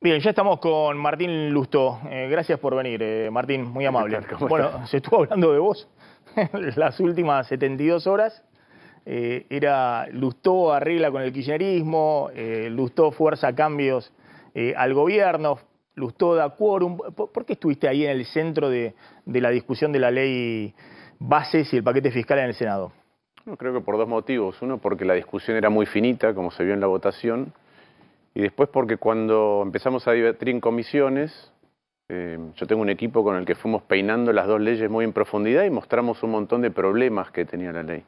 Bien, ya estamos con Martín Lustó. Gracias por venir, Martín, muy amable. Bueno, se estuvo hablando de vos las últimas 72 horas. Era Lustó arregla con el kirchnerismo, Lustó fuerza cambios al gobierno, Lustó da quórum. ¿Por qué estuviste ahí en el centro de la discusión de la ley bases y el paquete fiscal en el Senado? No, creo que por dos motivos. Uno, porque la discusión era muy finita, como se vio en la votación. Y después porque cuando empezamos a debatir en comisiones, yo tengo un equipo con el que fuimos peinando las dos leyes muy en profundidad y mostramos un montón de problemas que tenía la ley.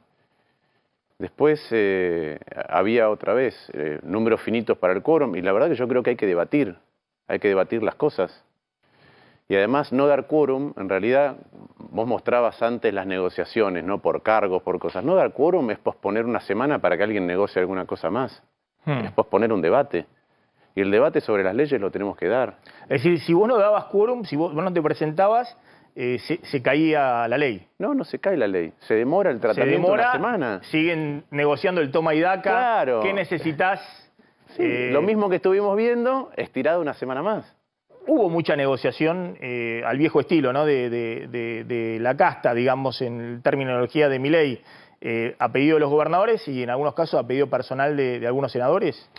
Después había otra vez números finitos para el quórum y la verdad que yo creo que hay que debatir las cosas. Y además no dar quórum, en realidad vos mostrabas antes las negociaciones, ¿no? Por cargos, por cosas. No dar quórum es posponer una semana para que alguien negocie alguna cosa más. Es posponer un debate. Y el debate sobre las leyes lo tenemos que dar. Es decir, si vos no dabas quórum, si vos no te presentabas, se caía la ley. No, no se cae la ley. Se demora el tratamiento una semana. Siguen negociando el toma y daca. Claro. ¿Qué necesitas? Sí, lo mismo que estuvimos viendo, estirado una semana más. Hubo mucha negociación al viejo estilo, ¿no? De la casta, digamos, en terminología de Milei, a pedido de los gobernadores y en algunos casos a pedido personal de algunos senadores.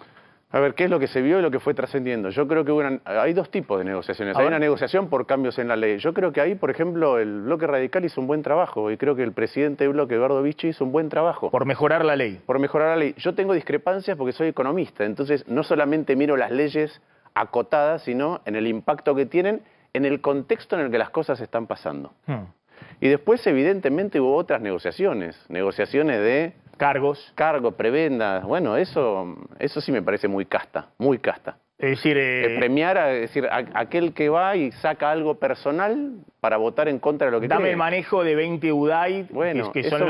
A ver, ¿qué es lo que se vio y lo que fue trascendiendo? Yo creo que hay dos tipos de negociaciones. Hay una negociación por cambios en la ley. Yo creo que ahí, por ejemplo, el Bloque Radical hizo un buen trabajo y creo que el presidente del Bloque, Eduardo Vichy, hizo un buen trabajo. Por mejorar la ley. Por mejorar la ley. Yo tengo discrepancias porque soy economista, entonces no solamente miro las leyes acotadas, sino en el impacto que tienen en el contexto en el que las cosas están pasando. Y después, evidentemente, hubo otras negociaciones de cargos, prebendas. Bueno, eso sí me parece muy casta, muy casta. Es decir, premiar a aquel que va y saca algo personal para votar en contra de lo que dame tiene. el manejo de 20 UDAI, bueno, que son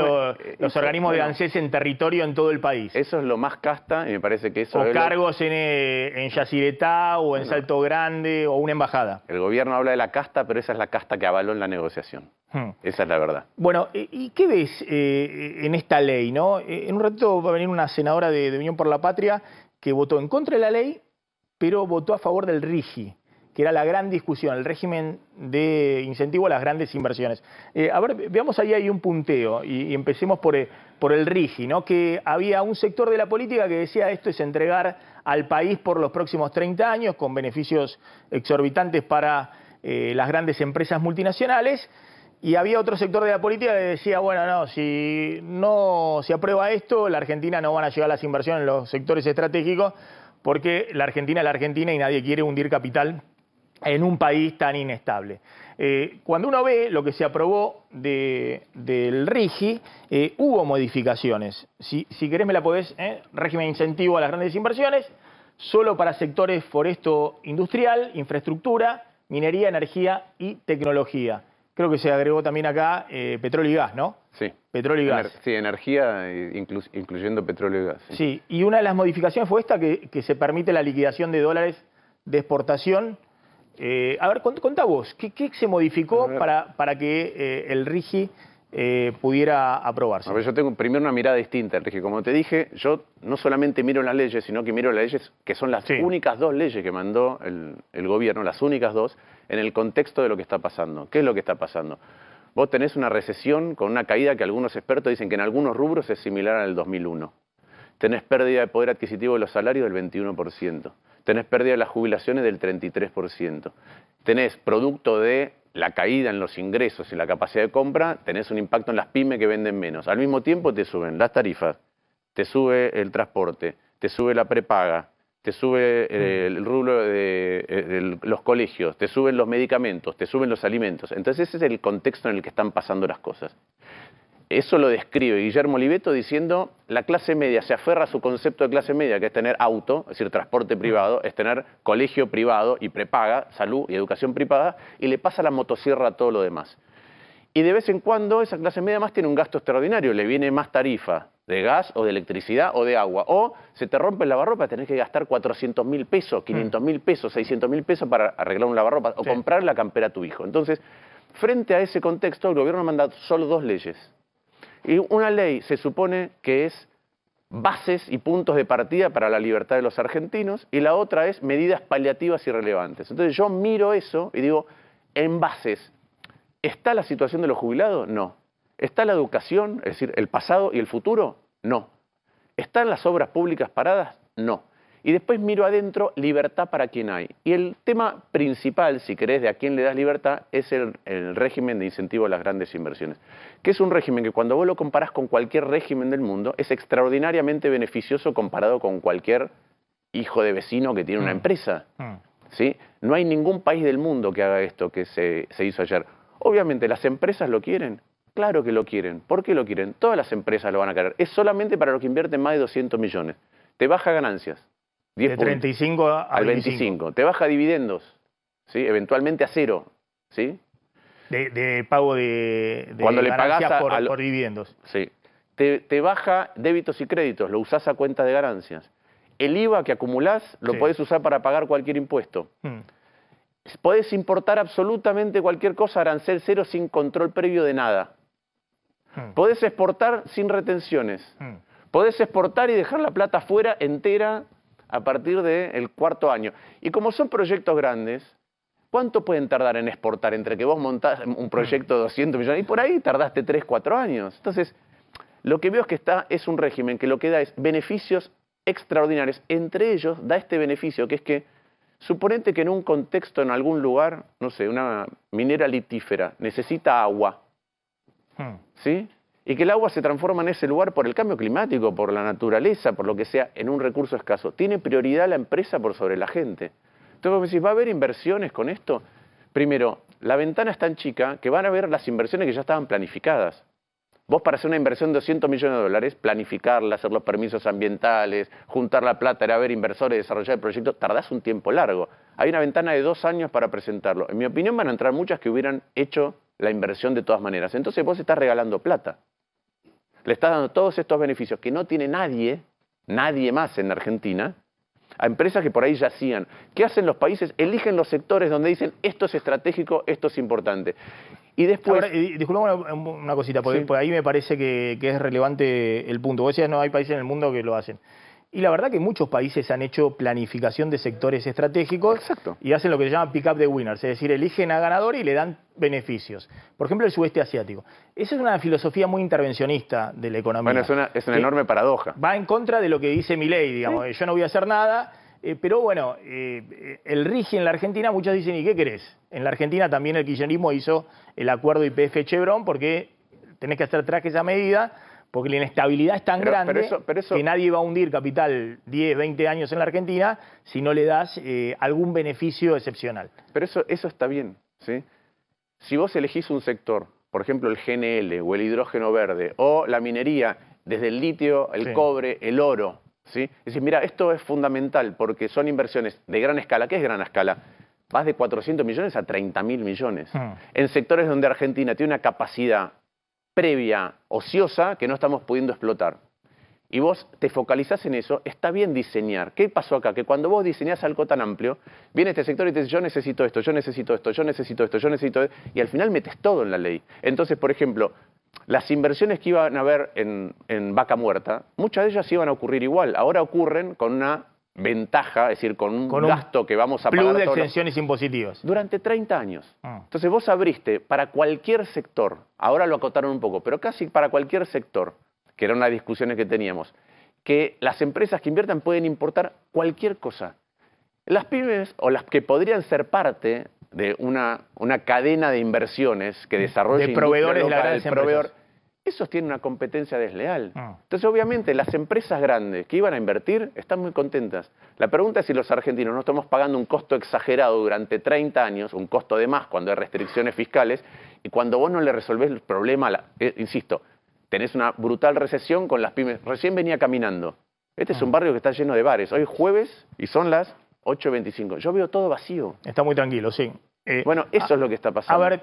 los organismos de ANSES en territorio en todo el país. Eso es lo más casta y me parece que eso o cargos en Yacyretá o en Salto Grande o una embajada. El gobierno habla de la casta, pero esa es la casta que avaló en la negociación. Esa es la verdad. Bueno, ¿y qué ves en esta ley, no? En un ratito va a venir una senadora de Unión por la Patria que votó en contra de la ley, pero votó a favor del RIGI, que era la gran discusión, el régimen de incentivo a las grandes inversiones. A ver, veamos ahí hay un punteo y empecemos por el RIGI, ¿no? Que había un sector de la política que decía esto es entregar al país por los próximos 30 años con beneficios exorbitantes para las grandes empresas multinacionales. Y había otro sector de la política que decía, bueno, no, si no se aprueba esto, la Argentina no van a llegar las inversiones en los sectores estratégicos, porque la Argentina es la Argentina y nadie quiere hundir capital en un país tan inestable. Cuando uno ve lo que se aprobó del RIGI, hubo modificaciones. Si querés me la podés, régimen de incentivo a las grandes inversiones, solo para sectores foresto-industrial, infraestructura, minería, energía y tecnología. Creo que se agregó también acá petróleo y gas, ¿no? Sí. Petróleo y gas. Sí, energía, incluyendo petróleo y gas. Sí. Sí, y una de las modificaciones fue esta, que se permite la liquidación de dólares de exportación. A ver, contá vos, ¿qué se modificó para que el RIGI pudiera aprobarse? A ver, yo tengo primero una mirada distinta al RIGI. Como te dije, yo no solamente miro las leyes, sino que miro las leyes que son las únicas dos leyes que mandó el gobierno, las únicas dos, en el contexto de lo que está pasando. ¿Qué es lo que está pasando? Vos tenés una recesión con una caída que algunos expertos dicen que en algunos rubros es similar al 2001. Tenés pérdida de poder adquisitivo de los salarios del 21%. Tenés pérdida de las jubilaciones del 33%. Tenés producto de la caída en los ingresos y la capacidad de compra, tenés un impacto en las pymes que venden menos. Al mismo tiempo te suben las tarifas, te sube el transporte, te sube la prepaga, te sube el rubro de los colegios, te suben los medicamentos, te suben los alimentos. Entonces ese es el contexto en el que están pasando las cosas. Eso lo describe Guillermo Oliveto diciendo la clase media se aferra a su concepto de clase media, que es tener auto, es decir, transporte privado, es tener colegio privado y prepaga, salud y educación privada, y le pasa la motosierra a todo lo demás. Y de vez en cuando esa clase media más tiene un gasto extraordinario, le viene más tarifa de gas o de electricidad o de agua. O se te rompe el lavarropa, tenés que gastar 400.000 pesos, 500.000 pesos, 600.000 pesos para arreglar un lavarropa o comprar la campera a tu hijo. Entonces, frente a ese contexto, el gobierno manda solo dos leyes. Y una ley se supone que es bases y puntos de partida para la libertad de los argentinos, y la otra es medidas paliativas y relevantes. Entonces yo miro eso y digo, en bases, ¿está la situación de los jubilados? No. ¿Está la educación, es decir, el pasado y el futuro? No. ¿Están las obras públicas paradas? No. Y después miro adentro, libertad para quien hay. Y el tema principal, si querés, de a quién le das libertad, es el régimen de incentivo a las grandes inversiones. Que es un régimen que cuando vos lo comparás con cualquier régimen del mundo, es extraordinariamente beneficioso comparado con cualquier hijo de vecino que tiene una empresa. ¿Sí? No hay ningún país del mundo que haga esto que se hizo ayer. Obviamente, ¿las empresas lo quieren? Claro que lo quieren. ¿Por qué lo quieren? Todas las empresas lo van a querer. Es solamente para los que invierten más de 200 millones. Te baja ganancias. 10 de 35 al 25. Te baja dividendos, ¿sí? Eventualmente a 0. ¿Sí? De pago de cuando le pagás por dividendos. Sí. Te baja débitos y créditos, lo usás a cuenta de ganancias. El IVA que acumulás lo podés usar para pagar cualquier impuesto. Podés importar absolutamente cualquier cosa, arancel cero, sin control previo de nada. Podés exportar sin retenciones. Podés exportar y dejar la plata fuera entera a partir del 4º año. Y como son proyectos grandes, ¿cuánto pueden tardar en exportar entre que vos montás un proyecto de 200 millones y por ahí tardaste 3, 4 años? Entonces, lo que veo es que es un régimen que lo que da es beneficios extraordinarios. Entre ellos da este beneficio que es que, suponete que en un contexto, en algún lugar, no sé, una minera litífera, necesita agua, ¿sí? Y que el agua se transforma en ese lugar por el cambio climático, por la naturaleza, por lo que sea, en un recurso escaso. Tiene prioridad la empresa por sobre la gente. Entonces vos me decís, ¿va a haber inversiones con esto? Primero, la ventana es tan chica que van a ver las inversiones que ya estaban planificadas. Vos para hacer una inversión de 200 millones de dólares, planificarla, hacer los permisos ambientales, juntar la plata, ir a ver inversores, desarrollar el proyecto, tardás un tiempo largo. Hay una ventana de 2 años para presentarlo. En mi opinión van a entrar muchas que hubieran hecho la inversión de todas maneras. Entonces vos estás regalando plata. Le estás dando todos estos beneficios que no tiene nadie más en Argentina, a empresas que por ahí ya hacían. ¿Qué hacen los países? Eligen los sectores donde dicen esto es estratégico, esto es importante. Y después... Ahora, disculpame una cosita, porque por ahí me parece que es relevante el punto. Vos decías, no hay países en el mundo que lo hacen. Y la verdad que muchos países han hecho planificación de sectores estratégicos. Exacto. Y hacen lo que se llama pick up the winners, es decir, eligen a ganador y le dan beneficios. Por ejemplo, el sudeste asiático. Esa es una filosofía muy intervencionista de la economía. Bueno, es una enorme paradoja. Va en contra de lo que dice Milei, digamos. Yo no voy a hacer nada, pero bueno, el RIGI en la Argentina, muchos dicen, ¿y qué querés? En la Argentina también el kirchnerismo hizo el acuerdo YPF-Chevron porque tenés que hacer trajes a medida, porque la inestabilidad es tan grande que nadie va a hundir capital 10, 20 años en la Argentina si no le das algún beneficio excepcional. Pero eso está bien, ¿sí? Si vos elegís un sector, por ejemplo el GNL o el hidrógeno verde o la minería, desde el litio, el cobre, el oro, ¿sí? Es decir, mira, esto es fundamental porque son inversiones de gran escala. ¿Qué es gran escala? Vas de 400 millones a 30.000 millones. En sectores donde Argentina tiene una capacidad previa, ociosa, que no estamos pudiendo explotar. Y vos te focalizás en eso, está bien diseñar. ¿Qué pasó acá? Que cuando vos diseñás algo tan amplio, viene este sector y te dice, yo necesito esto, yo necesito esto, yo necesito esto, yo necesito esto, y al final metes todo en la ley. Entonces, por ejemplo, las inversiones que iban a haber en Vaca Muerta, muchas de ellas iban a ocurrir igual. Ahora ocurren con una ventaja, es decir, con un gasto que vamos a pagar. Plus de exenciones impositivas. Durante 30 años. Entonces vos abriste para cualquier sector, ahora lo acotaron un poco, pero casi para cualquier sector, que eran las discusiones que teníamos, que las empresas que inviertan pueden importar cualquier cosa. Las pymes, o las que podrían ser parte de una cadena de inversiones que desarrolle de proveedores local, de las grandes empresas, esos tienen una competencia desleal. Entonces, obviamente, las empresas grandes que iban a invertir están muy contentas. La pregunta es si los argentinos no estamos pagando un costo exagerado durante 30 años, un costo de más cuando hay restricciones fiscales, y cuando vos no le resolvés el problema, insisto, tenés una brutal recesión con las pymes. Recién venía caminando. Este es un barrio que está lleno de bares. Hoy es jueves y son las 8:25. Yo veo todo vacío. Está muy tranquilo, sí. Bueno, eso es lo que está pasando. A ver,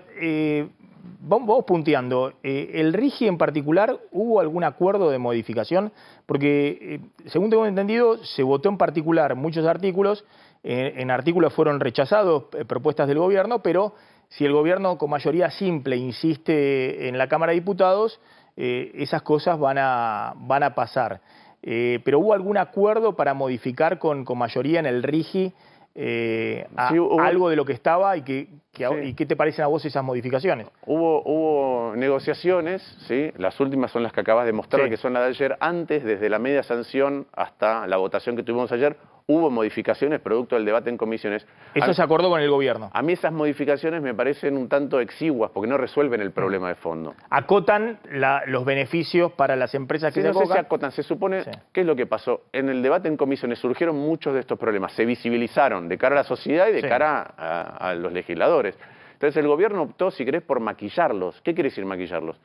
vamos punteando. ¿El RIGI en particular hubo algún acuerdo de modificación? Porque, según tengo entendido, se votó en particular muchos artículos. En artículos fueron rechazados propuestas del gobierno, pero si el gobierno con mayoría simple insiste en la Cámara de Diputados, esas cosas van a pasar. pero ¿hubo algún acuerdo para modificar con mayoría en el RIGI sí, algo de lo que estaba y qué te parecen a vos esas modificaciones? Hubo negociaciones, ¿sí? Las últimas son las que acabas de mostrar, que son las de ayer. Antes, desde la media sanción hasta la votación que tuvimos ayer, hubo modificaciones producto del debate en comisiones. Eso se acordó con el gobierno. A mí esas modificaciones me parecen un tanto exiguas porque no resuelven el problema de fondo. Acotan los beneficios para las empresas que se acotan. No sé si acotan, se supone, ¿qué es lo que pasó? En el debate en comisiones surgieron muchos de estos problemas, se visibilizaron de cara a la sociedad y de cara a los legisladores. Entonces el gobierno optó, si querés, por maquillarlos. ¿Qué quiere decir maquillarlos?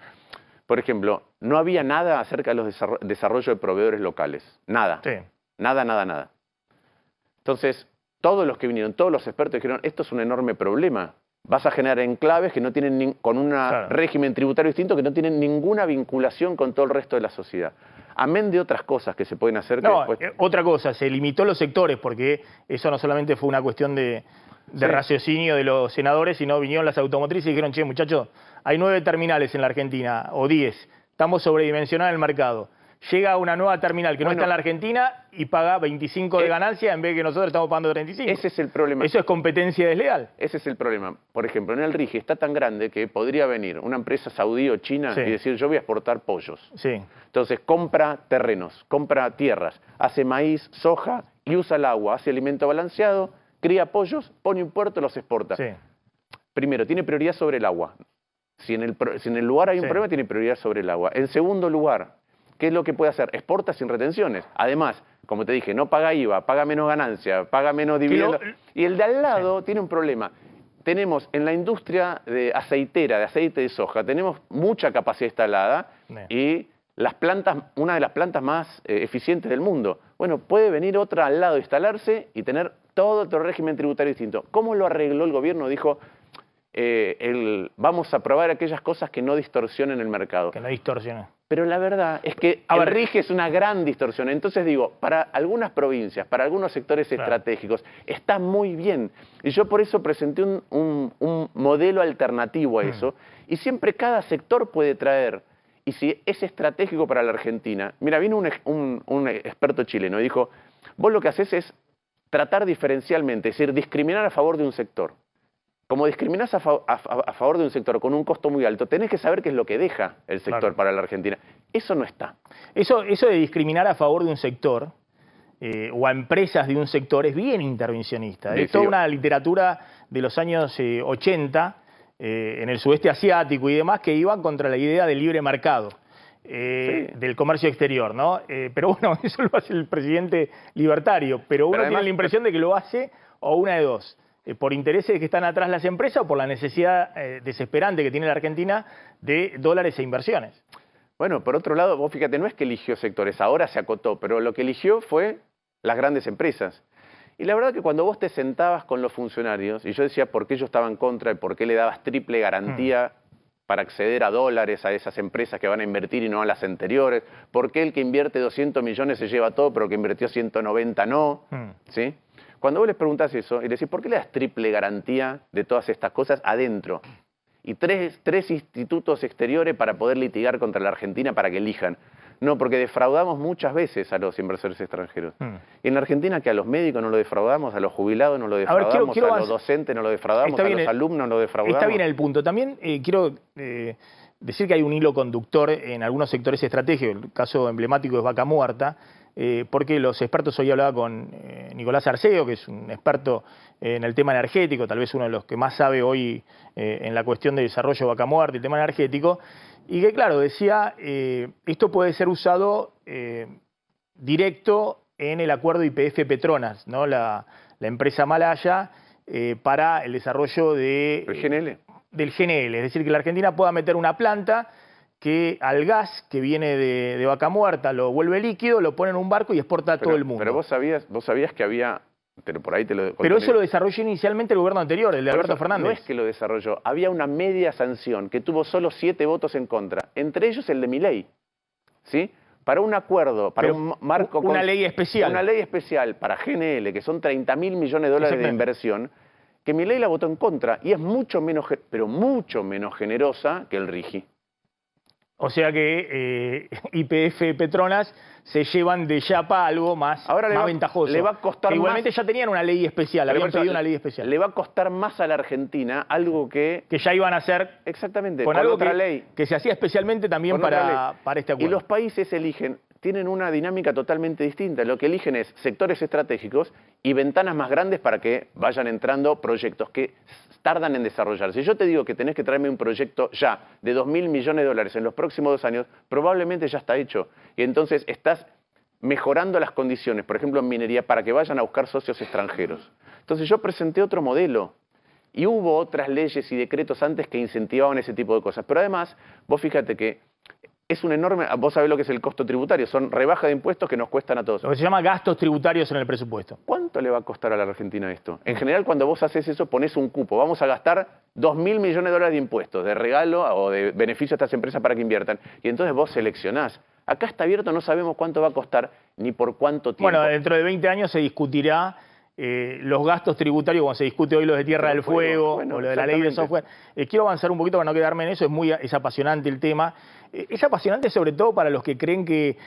Por ejemplo, no había nada acerca de los desarrollos de proveedores locales. Nada. Sí. Nada. Entonces, todos los que vinieron, todos los expertos dijeron, esto es un enorme problema. Vas a generar enclaves que no tienen con un régimen tributario distinto que no tienen ninguna vinculación con todo el resto de la sociedad. Amén de otras cosas que se pueden hacer. Otra cosa, se limitó los sectores porque eso no solamente fue una cuestión de raciocinio de los senadores, sino vinieron las automotrices y dijeron, che, muchachos, hay 9 terminales en la Argentina, o 10, estamos sobredimensionados en el mercado. Llega una nueva terminal que no está en la Argentina y paga 25 de ganancia en vez de que nosotros estamos pagando 35. Ese es el problema. Eso es competencia desleal. Ese es el problema. Por ejemplo, en el RIGI está tan grande que podría venir una empresa saudí o china y decir, yo voy a exportar pollos. Entonces compra terrenos, compra tierras, hace maíz, soja y usa el agua, hace alimento balanceado, cría pollos, pone un puerto, los exporta. Primero, tiene prioridad sobre el agua. Si en el lugar hay un problema, tiene prioridad sobre el agua. En segundo lugar, ¿qué es lo que puede hacer? Exporta sin retenciones. Además, como te dije, no paga IVA, paga menos ganancia, paga menos dividendo. Y el de al lado tiene un problema. Tenemos en la industria aceitera, de aceite de soja, tenemos mucha capacidad instalada y una de las plantas más eficientes del mundo. Bueno, puede venir otra al lado, instalarse y tener todo otro régimen tributario distinto. ¿Cómo lo arregló el gobierno? Dijo, vamos a probar aquellas cosas que no distorsionen el mercado. Que no distorsionen. Pero la verdad es que el RIGI es una gran distorsión. Entonces digo, para algunas provincias, para algunos sectores estratégicos, está muy bien. Y yo por eso presenté un modelo alternativo a eso. Y siempre cada sector puede traer. Y si es estratégico para la Argentina. Mira, vino un experto chileno y dijo, vos lo que haces es tratar diferencialmente, es decir, discriminar a favor de un sector. Como discriminás a favor de un sector con un costo muy alto, tenés que saber qué es lo que deja el sector para la Argentina. Eso no está. Eso de discriminar a favor de un sector o a empresas de un sector es bien intervencionista. Es toda una literatura de los años 80 en el sudeste asiático y demás que iban contra la idea del libre mercado. Del comercio exterior, ¿no? Pero bueno, eso lo hace el presidente libertario, pero uno tiene la impresión de que lo hace o una de dos. Por intereses que están atrás las empresas o por la necesidad desesperante que tiene la Argentina de dólares e inversiones. Bueno, por otro lado, vos fíjate, no es que eligió sectores, ahora se acotó, pero lo que eligió fue las grandes empresas. Y la verdad que cuando vos te sentabas con los funcionarios, y yo decía por qué yo estaba en contra y por qué le dabas triple garantía para acceder a dólares a esas empresas que van a invertir y no a las anteriores, por qué el que invierte 200 millones se lleva todo, pero el que invirtió 190 no, ¿sí? Cuando vos les preguntás eso y le decís, ¿por qué le das triple garantía de todas estas cosas adentro? Y tres institutos exteriores para poder litigar contra la Argentina para que elijan. No, porque defraudamos muchas veces a los inversores extranjeros. Y en la Argentina, que a los médicos no lo defraudamos, a los jubilados no lo defraudamos, a los docentes no lo defraudamos, a los alumnos no lo defraudamos. Está bien el punto. También quiero decir que hay un hilo conductor en algunos sectores estratégicos. El caso emblemático es Vaca Muerta, porque los expertos, hoy hablaba con Nicolás Arceo, que es un experto en el tema energético, tal vez uno de los que más sabe hoy en la cuestión de desarrollo de Vaca Muerta y el tema energético, y que claro, decía, esto puede ser usado directo en el acuerdo YPF-Petronas, ¿no? La empresa malaya, para el desarrollo del GNL, es decir, que la Argentina pueda meter una planta que al gas que viene de Vaca Muerta lo vuelve líquido, lo pone en un barco y exporta a todo el mundo. Pero vos sabías que había... Pero por ahí te lo... Pero eso lo desarrolló inicialmente el gobierno anterior, el de Alberto Fernández. No es que lo desarrolló, había una media sanción que tuvo solo 7 votos en contra, entre ellos el de Milei, ¿sí? Para un acuerdo, para un marco... Una ley especial. Una ley especial para GNL, que son 30.000 millones de dólares de inversión, que Milei la votó en contra y es mucho menos, pero mucho menos generosa que el RIGI. O sea que YPF Petronas se llevan de chapa algo más ventajoso. Le va a costar que igualmente más, ya tenían una ley especial, habían pedido una ley especial. Le va a costar más a la Argentina algo que ya iban a hacer exactamente con algo otra ley. Que se hacía especialmente también para este acuerdo. Y los países tienen una dinámica totalmente distinta. Lo que eligen es sectores estratégicos y ventanas más grandes para que vayan entrando proyectos que tardan en desarrollarse. Si yo te digo que tenés que traerme un proyecto ya de 2.000 millones de dólares en los próximos 2 años, probablemente ya está hecho. Y entonces estás mejorando las condiciones, por ejemplo en minería, para que vayan a buscar socios extranjeros. Entonces yo presenté otro modelo. Y hubo otras leyes y decretos antes que incentivaban ese tipo de cosas. Pero además, vos fíjate que es un enorme... Vos sabés lo que es el costo tributario. Son rebajas de impuestos que nos cuestan a todos. Lo que se llama gastos tributarios en el presupuesto. ¿Cuánto le va a costar a la Argentina esto? En general, cuando vos haces eso, ponés un cupo. Vamos a gastar 2.000 millones de dólares de impuestos, de regalo o de beneficio a estas empresas para que inviertan. Y entonces vos seleccionás. Acá está abierto, no sabemos cuánto va a costar ni por cuánto tiempo. Bueno, dentro de 20 años se discutirá los gastos tributarios, como se discute hoy los de Tierra del Fuego, o lo de la ley de software. Quiero avanzar un poquito para no quedarme en eso, es apasionante el tema. Es apasionante sobre todo para los que creen que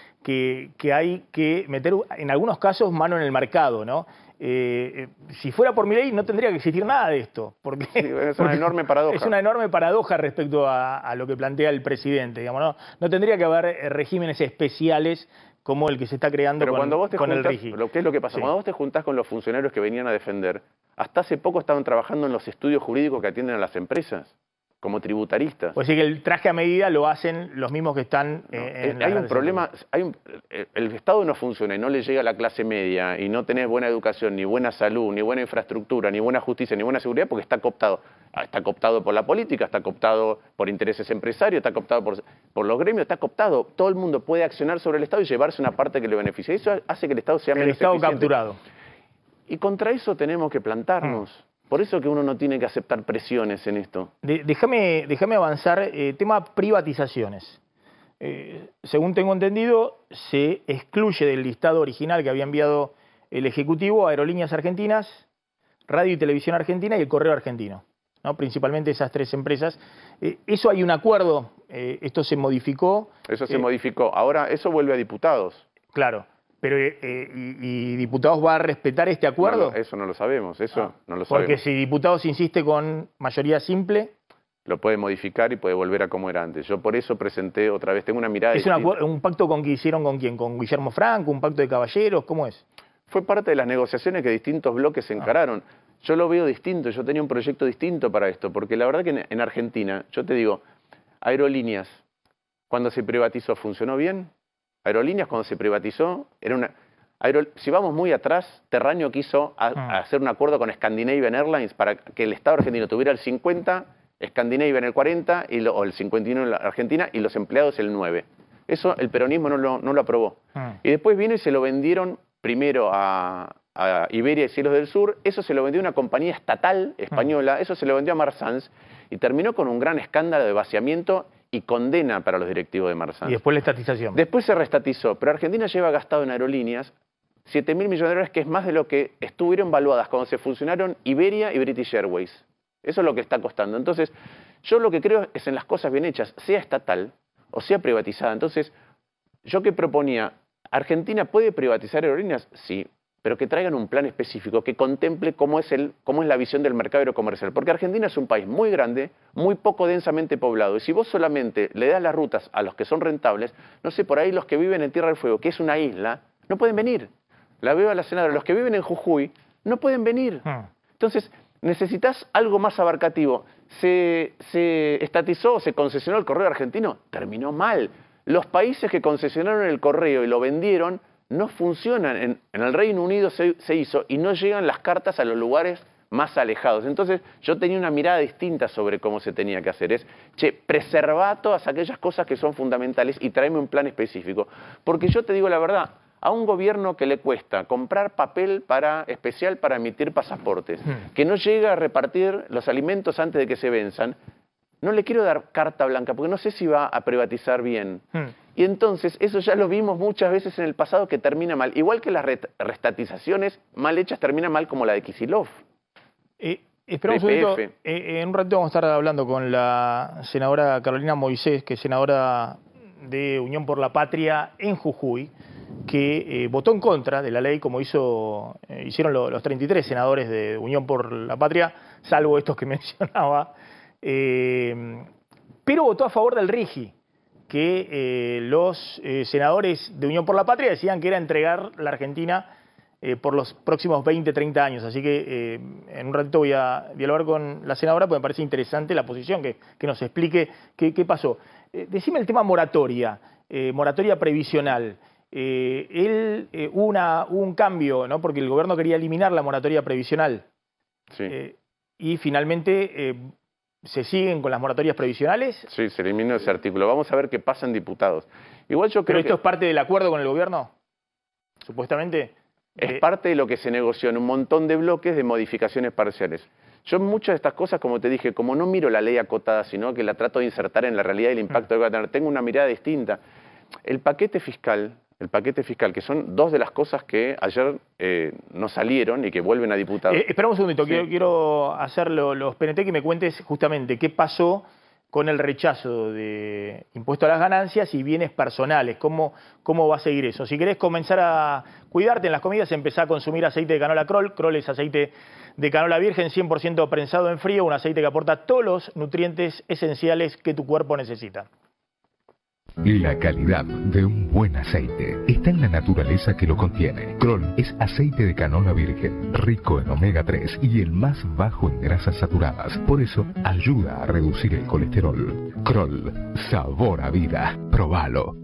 hay que meter, en algunos casos, mano en el mercado, ¿no? Si fuera por mi ley no tendría que existir nada de esto. Porque, sí, es una enorme paradoja. Es una enorme paradoja respecto a lo que plantea el presidente. Digamos, no tendría que haber regímenes especiales como el que se está creando con el RIGI. ¿Qué es lo que pasa? Sí. Cuando vos te juntás con los funcionarios que venían a defender, hasta hace poco estaban trabajando en los estudios jurídicos que atienden a las empresas, como tributaristas. Pues sí, que el traje a medida lo hacen los mismos que están hay un problema, el Estado no funciona y no le llega a la clase media y no tenés buena educación, ni buena salud, ni buena infraestructura, ni buena justicia, ni buena seguridad porque está cooptado. Está cooptado por la política, está cooptado por intereses empresarios, está cooptado por los gremios, está cooptado. Todo el mundo puede accionar sobre el Estado y llevarse una parte que le beneficie. Eso hace que el Estado sea menos eficiente. Capturado. Y contra eso tenemos que plantarnos. Por eso que uno no tiene que aceptar presiones en esto. Déjame avanzar. Tema privatizaciones. Según tengo entendido, se excluye del listado original que había enviado el Ejecutivo a Aerolíneas Argentinas, Radio y Televisión Argentina y el Correo Argentino, ¿no? Principalmente esas 3 empresas. Eso hay un acuerdo, esto se modificó. Eso se modificó. Ahora, eso vuelve a diputados. Claro. Pero, ¿y Diputados va a respetar este acuerdo? No, eso no lo sabemos, no lo sabemos. Porque si Diputados insiste con mayoría simple... Lo puede modificar y puede volver a como era antes. Yo por eso presenté otra vez, tengo una mirada distinta. ¿Es un pacto que hicieron con quién? ¿Con Guillermo Franco? ¿Un pacto de caballeros? ¿Cómo es? Fue parte de las negociaciones que distintos bloques se encararon. Yo lo veo distinto, yo tenía un proyecto distinto para esto, porque la verdad que en Argentina, yo te digo, Aerolíneas, cuando se privatizó, ¿funcionó bien? Aerolíneas, cuando se privatizó, era una... Si vamos muy atrás, Terranio quiso hacer un acuerdo con Scandinavian Airlines para que el Estado argentino tuviera el 50%, Scandinavian el 40% o el 51% en la Argentina y los empleados el 9%. Eso el peronismo no lo aprobó. Y después vino y se lo vendieron primero a Iberia y Cielos del Sur, eso se lo vendió a una compañía estatal española, eso se lo vendió a Marsans y terminó con un gran escándalo de vaciamiento y condena para los directivos de Marsans. Y después la estatización. Después se reestatizó, pero Argentina lleva gastado en aerolíneas 7.000 millones de dólares, que es más de lo que estuvieron valuadas cuando se fusionaron Iberia y British Airways. Eso es lo que está costando. Entonces, yo lo que creo es en las cosas bien hechas, sea estatal o sea privatizada. Entonces, yo que proponía, ¿Argentina puede privatizar aerolíneas? Sí, pero que traigan un plan específico que contemple cómo es la visión del mercado aerocomercial. Porque Argentina es un país muy grande, muy poco densamente poblado. Y si vos solamente le das las rutas a los que son rentables, no sé, por ahí los que viven en Tierra del Fuego, que es una isla, no pueden venir. La veo a la senadora, los que viven en Jujuy no pueden venir. Entonces, necesitas algo más abarcativo. Se estatizó o se concesionó el correo argentino, terminó mal. Los países que concesionaron el correo y lo vendieron no funcionan. En el Reino Unido se hizo y no llegan las cartas a los lugares más alejados. Entonces yo tenía una mirada distinta sobre cómo se tenía que hacer. Preservar todas aquellas cosas que son fundamentales y tráeme un plan específico. Porque yo te digo la verdad, a un gobierno que le cuesta comprar papel especial para emitir pasaportes, que no llega a repartir los alimentos antes de que se venzan, no le quiero dar carta blanca porque no sé si va a privatizar bien. Y entonces, eso ya lo vimos muchas veces en el pasado que termina mal. Igual que las restatizaciones mal hechas terminan mal como la de Kicillof. Esperamos un momento, en un ratito vamos a estar hablando con la senadora Carolina Moisés, que es senadora de Unión por la Patria en Jujuy, que votó en contra de la ley como hicieron los 33 senadores de Unión por la Patria, salvo estos que mencionaba, pero votó a favor del RIGI, que los senadores de Unión por la Patria decían que era entregar la Argentina por los próximos 20, 30 años. Así que en un ratito voy a dialogar con la senadora porque me parece interesante la posición, que nos explique qué pasó. Decime el tema moratoria, moratoria previsional. Hubo un cambio, ¿no? Porque el gobierno quería eliminar la moratoria previsional. Sí. Y finalmente se siguen con las moratorias previsionales. Sí, se eliminó ese artículo. Vamos a ver qué pasa en diputados. Igual yo creo ¿Pero esto es parte del acuerdo con el gobierno? Supuestamente. Es parte de lo que se negoció en un montón de bloques de modificaciones parciales. Yo en muchas de estas cosas, como te dije, como no miro la ley acotada, sino que la trato de insertar en la realidad y el impacto que va a tener, tengo una mirada distinta. El paquete fiscal, que son dos de las cosas que ayer no salieron y que vuelven a diputados. Esperamos un segundito, Sí. quiero hacer los PNT que me cuentes justamente qué pasó con el rechazo de impuesto a las ganancias y bienes personales. ¿Cómo va a seguir eso? Si querés comenzar a cuidarte en las comidas, empezá a consumir aceite de canola Kroll. Kroll es aceite de canola virgen, 100% prensado en frío, un aceite que aporta todos los nutrientes esenciales que tu cuerpo necesita. La calidad de un buen aceite está en la naturaleza que lo contiene. Kroll es aceite de canola virgen, rico en omega 3 y el más bajo en grasas saturadas. Por eso ayuda a reducir el colesterol. Kroll, sabor a vida. Probalo.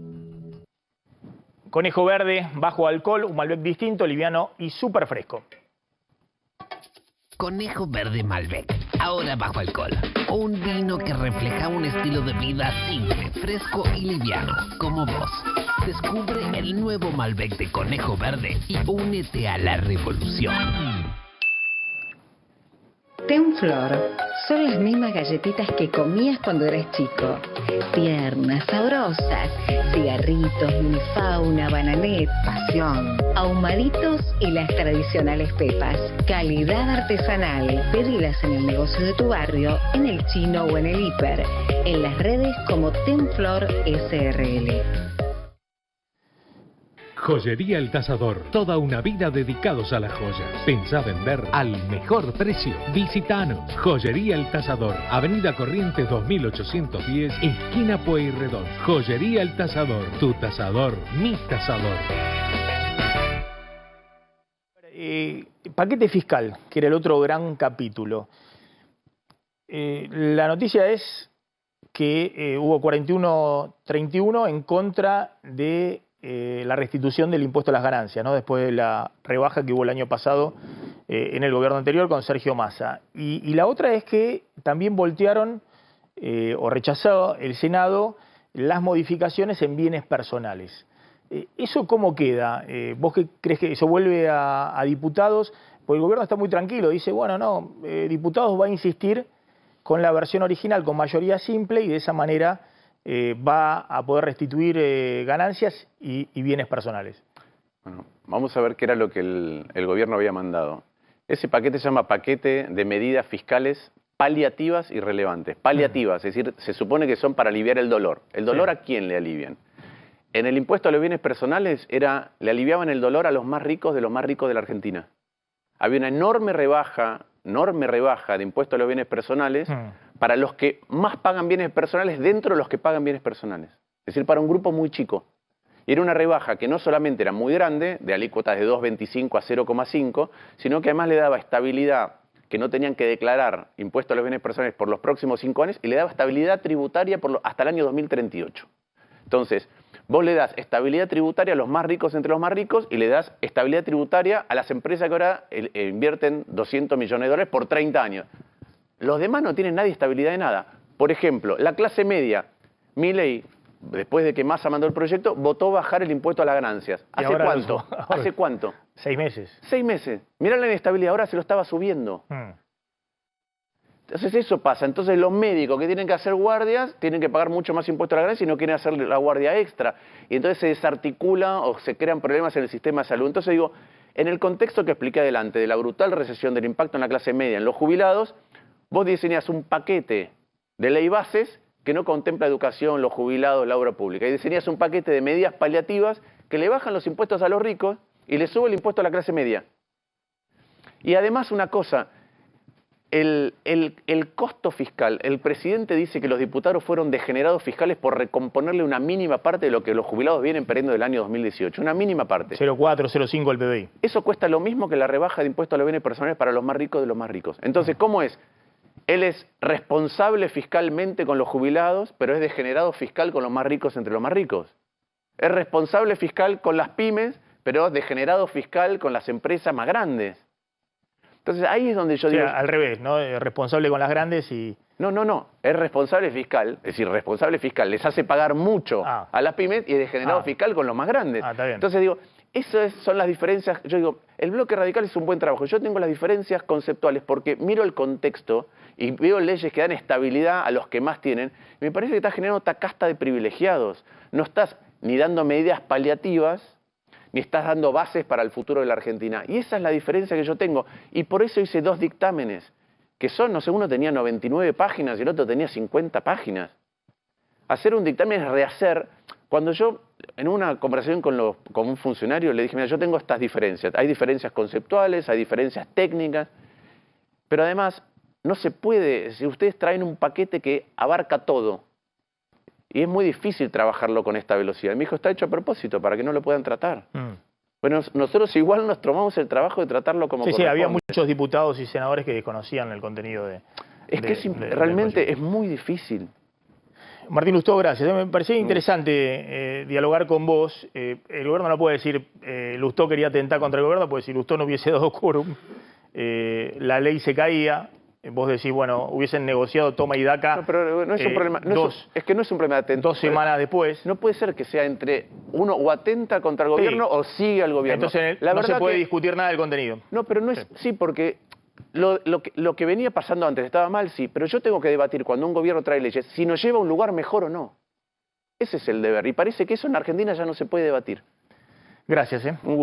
Conejo Verde, bajo alcohol, un Malbec distinto, liviano y súper fresco. Conejo Verde Malbec, ahora bajo alcohol. Un vino que refleja un estilo de vida simple, fresco y liviano, como vos. Descubre el nuevo Malbec de Conejo Verde y únete a la revolución. Tenflor son las mismas galletitas que comías cuando eras chico. Tiernas, sabrosas, cigarritos, minifauna, bananet, pasión. Ahumaditos y las tradicionales pepas. Calidad artesanal. Pedilas en el negocio de tu barrio, en el chino o en el hiper. En las redes como Tenflor SRL. Joyería El Tasador, toda una vida dedicados a las joyas. Pensá vender al mejor precio. Visitanos. Joyería El Tasador, Avenida Corrientes 2810, esquina Pueyrredón. Joyería El Tasador, tu tasador, mi tasador. Paquete fiscal, que era el otro gran capítulo. La noticia es que hubo 41-31 en contra de la restitución del impuesto a las ganancias, ¿no? Después de la rebaja que hubo el año pasado en el gobierno anterior con Sergio Massa. Y la otra es que también voltearon o rechazó el Senado las modificaciones en bienes personales. ¿Eso cómo queda? ¿Vos qué crees que eso vuelve a diputados? Porque el gobierno está muy tranquilo, dice, bueno, no, diputados va a insistir con la versión original, con mayoría simple, y de esa manera va a poder restituir ganancias y bienes personales. Bueno, vamos a ver qué era lo que el gobierno había mandado. Ese paquete se llama paquete de medidas fiscales paliativas y relevantes. Paliativas, es decir, se supone que son para aliviar el dolor. ¿El dolor a quién le alivian? En el impuesto a los bienes personales le aliviaban el dolor a los más ricos de la Argentina. Había una enorme rebaja de impuesto a los bienes personales para los que más pagan bienes personales dentro de los que pagan bienes personales. Es decir, para un grupo muy chico. Y era una rebaja que no solamente era muy grande, de alícuotas de 2,25 a 0,5, sino que además le daba estabilidad, que no tenían que declarar impuesto a los bienes personales por los próximos 5 años, y le daba estabilidad tributaria hasta el año 2038. Entonces, vos le das estabilidad tributaria a los más ricos entre los más ricos y le das estabilidad tributaria a las empresas que ahora invierten 200 millones de dólares por 30 años. Los demás no tienen nadie estabilidad de nada. Por ejemplo, la clase media, Milei, después de que Massa mandó el proyecto, votó bajar el impuesto a las ganancias. ¿Hace cuánto? ¿Hace cuánto? 6 meses. 6 meses. Mirá la inestabilidad, ahora se lo estaba subiendo. Entonces eso pasa. Entonces los médicos que tienen que hacer guardias tienen que pagar mucho más impuesto a la ganancia y no quieren hacer la guardia extra. Y entonces se desarticula o se crean problemas en el sistema de salud. Entonces digo, en el contexto que expliqué adelante, de la brutal recesión, del impacto en la clase media, en los jubilados, vos diseñás un paquete de ley bases que no contempla educación, los jubilados, la obra pública. Y diseñás un paquete de medidas paliativas que le bajan los impuestos a los ricos y le sube el impuesto a la clase media. Y además una cosa, el costo fiscal, el presidente dice que los diputados fueron degenerados fiscales por recomponerle una mínima parte de lo que los jubilados vienen perdiendo del año 2018, una mínima parte. 0,4, 0,5 el PBI. Eso cuesta lo mismo que la rebaja de impuestos a los bienes personales para los más ricos de los más ricos. Entonces, ¿cómo es? Él es responsable fiscalmente con los jubilados, pero es degenerado fiscal con los más ricos entre los más ricos. Es responsable fiscal con las pymes, pero es degenerado fiscal con las empresas más grandes. Entonces ahí es donde yo digo... O sea, al revés, ¿no? Responsable con las grandes y... No. Es responsable fiscal, es decir, responsable fiscal les hace pagar mucho a las pymes y es degenerado fiscal con los más grandes. Está bien. Entonces digo, esas son las diferencias. Yo digo, el bloque radical es un buen trabajo. Yo tengo las diferencias conceptuales porque miro el contexto y veo leyes que dan estabilidad a los que más tienen. Y me parece que estás generando esta casta de privilegiados. No estás ni dando medidas paliativas, ni estás dando bases para el futuro de la Argentina. Y esa es la diferencia que yo tengo. Y por eso hice 2 dictámenes, que son, no sé, uno tenía 99 páginas y el otro tenía 50 páginas. Hacer un dictamen es rehacer. Cuando yo, en una conversación con un funcionario, le dije, mira, yo tengo estas diferencias. Hay diferencias conceptuales, hay diferencias técnicas, pero además no se puede, si ustedes traen un paquete que abarca todo, y es muy difícil trabajarlo con esta velocidad. Y me dijo, está hecho a propósito, para que no lo puedan tratar. Bueno, nosotros igual nos tomamos el trabajo de tratarlo como corresponde. Sí, había muchos diputados y senadores que desconocían el contenido de... realmente es muy difícil. Martín Lustó, gracias. Me parecía interesante dialogar con vos. El gobierno no puede decir Lustó quería atentar contra el gobierno, porque si Lustó no hubiese dado quórum, la ley se caía. Vos decís, bueno, hubiesen negociado toma y daca. No, pero no es un problema. Es que no es un problema de atentar. 2 semanas después. No puede ser que sea entre uno o atenta contra el gobierno o sigue al gobierno. Entonces no se puede discutir nada del contenido. No, pero no es... Sí, porque lo que venía pasando antes estaba mal, sí, pero yo tengo que debatir cuando un gobierno trae leyes si nos lleva a un lugar mejor o no. Ese es el deber. Y parece que eso en Argentina ya no se puede debatir. Gracias,